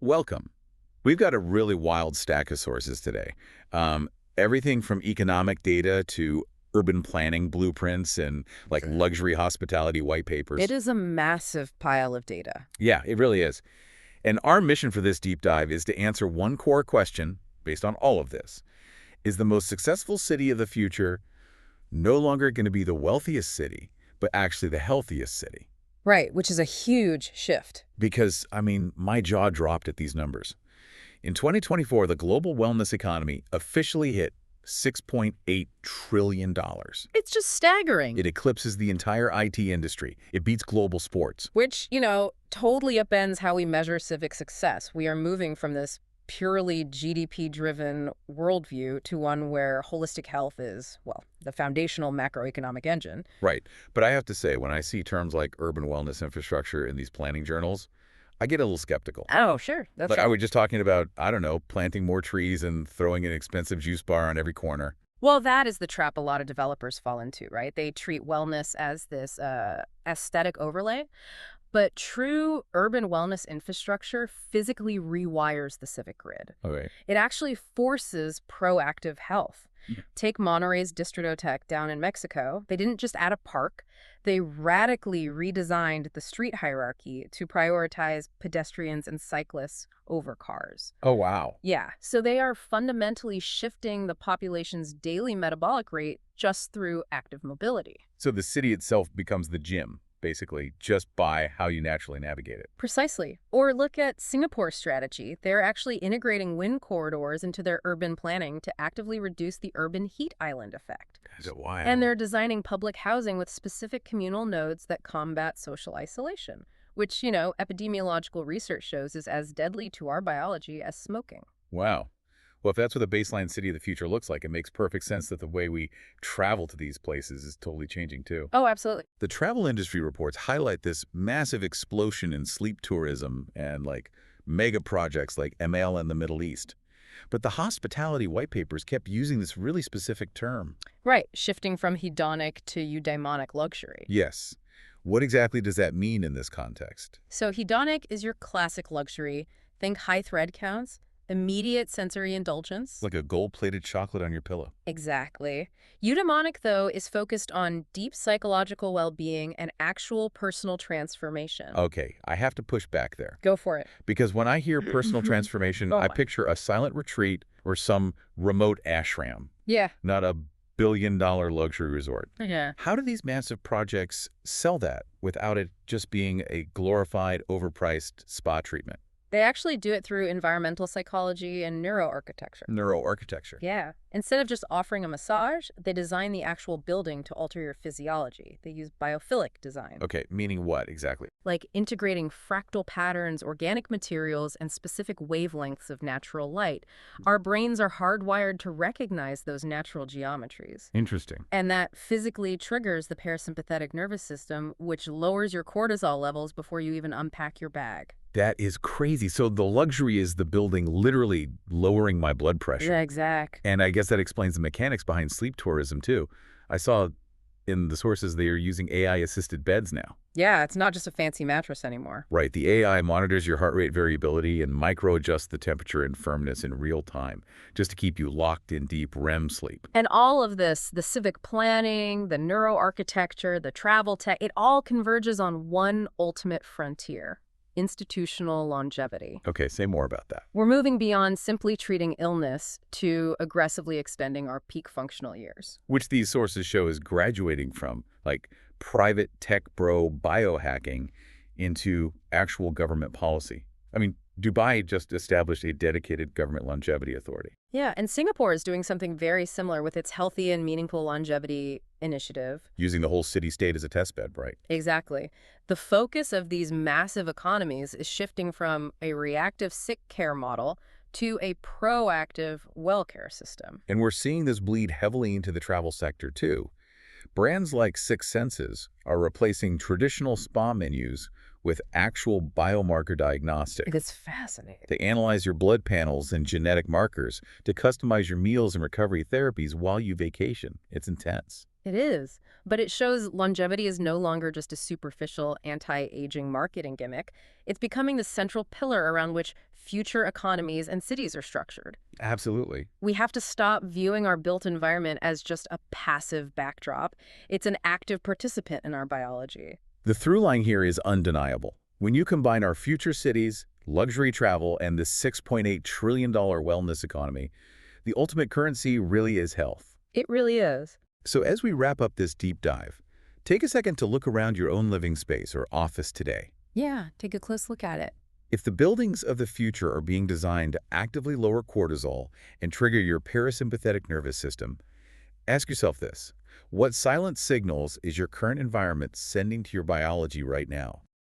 Welcome. We've got a really wild stack of sources today. Everything from economic data to urban planning blueprints and like luxury hospitality white papers. It is a massive pile of data. Yeah, it really is. And our mission for this deep dive is to answer one core question based on all of this. Is the most successful city of the future no longer going to be the wealthiest city, but actually the healthiest city? Right, which is a huge shift. Because, I mean, my jaw dropped at these numbers. In 2024, the global wellness economy officially hit $6.8 trillion. It's just staggering. It eclipses the entire IT industry. It beats global sports. Which, totally upends how we measure civic success. We are moving from this purely GDP-driven worldview to one where holistic health is, well, the foundational macroeconomic engine. Right. But I have to say, when I see terms like urban wellness infrastructure in these planning journals, I get a little skeptical. Oh, sure. That's Like, right. are we just talking about, I don't know, planting more trees and throwing an expensive juice bar on every corner? Well, that is the trap a lot of developers fall into, right? They treat wellness as this aesthetic overlay. But true urban wellness infrastructure physically rewires the civic grid. Okay. It actually forces proactive health. Take Monterrey's Distrito down in Mexico. They didn't just add a park. They radically redesigned the street hierarchy to prioritize pedestrians and cyclists over cars. Oh, wow. Yeah, so they are fundamentally shifting the population's daily metabolic rate just through active mobility. So the city itself becomes the gym, basically, just by how you naturally navigate it. Precisely. Or look at Singapore's strategy. They're actually integrating wind corridors into their urban planning to actively reduce the urban heat island effect. Is it wild? And they're designing public housing with specific communal nodes that combat social isolation, which, epidemiological research shows is as deadly to our biology as smoking. Wow. Well, if that's what the baseline city of the future looks like, it makes perfect sense that the way we travel to these places is totally changing too. Oh, absolutely. The travel industry reports highlight this massive explosion in sleep tourism and like mega projects like ML in the Middle East. But the hospitality white papers kept using this really specific term. Right, shifting from hedonic to eudaimonic luxury. Yes. What exactly does that mean in this context? So hedonic is your classic luxury. Think high thread counts, immediate sensory indulgence. Like a gold-plated chocolate on your pillow. Exactly. Eudaimonic, though, is focused on deep psychological well-being and actual personal transformation. Okay, I have to push back there. Go for it. Because when I hear personal transformation, Oh I my. picture a silent retreat or some remote ashram, Yeah. not a billion-dollar luxury resort. Yeah. How do these massive projects sell that without it just being a glorified, overpriced spa treatment? They actually do it through environmental psychology and neuroarchitecture. Neuroarchitecture. Yeah. Instead of just offering a massage, they design the actual building to alter your physiology. They use biophilic design. Okay, meaning what exactly? Like integrating fractal patterns, organic materials, and specific wavelengths of natural light. Our brains are hardwired to recognize those natural geometries. Interesting. And that physically triggers the parasympathetic nervous system, which lowers your cortisol levels before you even unpack your bag. That is crazy. So the luxury is the building literally lowering my blood pressure. Yeah, exact. And I guess that explains the mechanics behind sleep tourism, too. I saw in the sources they are using AI-assisted beds now. Yeah, it's not just a fancy mattress anymore. Right. The AI monitors your heart rate variability and micro-adjusts the temperature and firmness in real time, just to keep you locked in deep REM sleep. And all of this, the civic planning, the neuroarchitecture, the travel tech, it all converges on one ultimate frontier: institutional longevity. Okay, say more about that. We're moving beyond simply treating illness to aggressively extending our peak functional years. Which these sources show is graduating from, like, private tech bro biohacking into actual government policy. I mean, Dubai just established a dedicated government longevity authority. Yeah, and Singapore is doing something very similar with its Healthy and Meaningful Longevity initiative. Using the whole city-state as a testbed, right? Exactly. The focus of these massive economies is shifting from a reactive sick care model to a proactive well care system. And we're seeing this bleed heavily into the travel sector, too. Brands like Six Senses are replacing traditional spa menus with actual biomarker diagnostics. It's fascinating. They analyze your blood panels and genetic markers to customize your meals and recovery therapies while you vacation. It's intense. It is, but it shows longevity is no longer just a superficial anti-aging marketing gimmick. It's becoming the central pillar around which future economies and cities are structured. Absolutely. We have to stop viewing our built environment as just a passive backdrop. It's an active participant in our biology. The through line here is undeniable. When you combine our future cities, luxury travel, and this $6.8 trillion wellness economy, the ultimate currency really is health. It really is. So as we wrap up this deep dive, take a second to look around your own living space or office today. Yeah, take a close look at it. If the buildings of the future are being designed to actively lower cortisol and trigger your parasympathetic nervous system, ask yourself this: what silent signals is your current environment sending to your biology right now?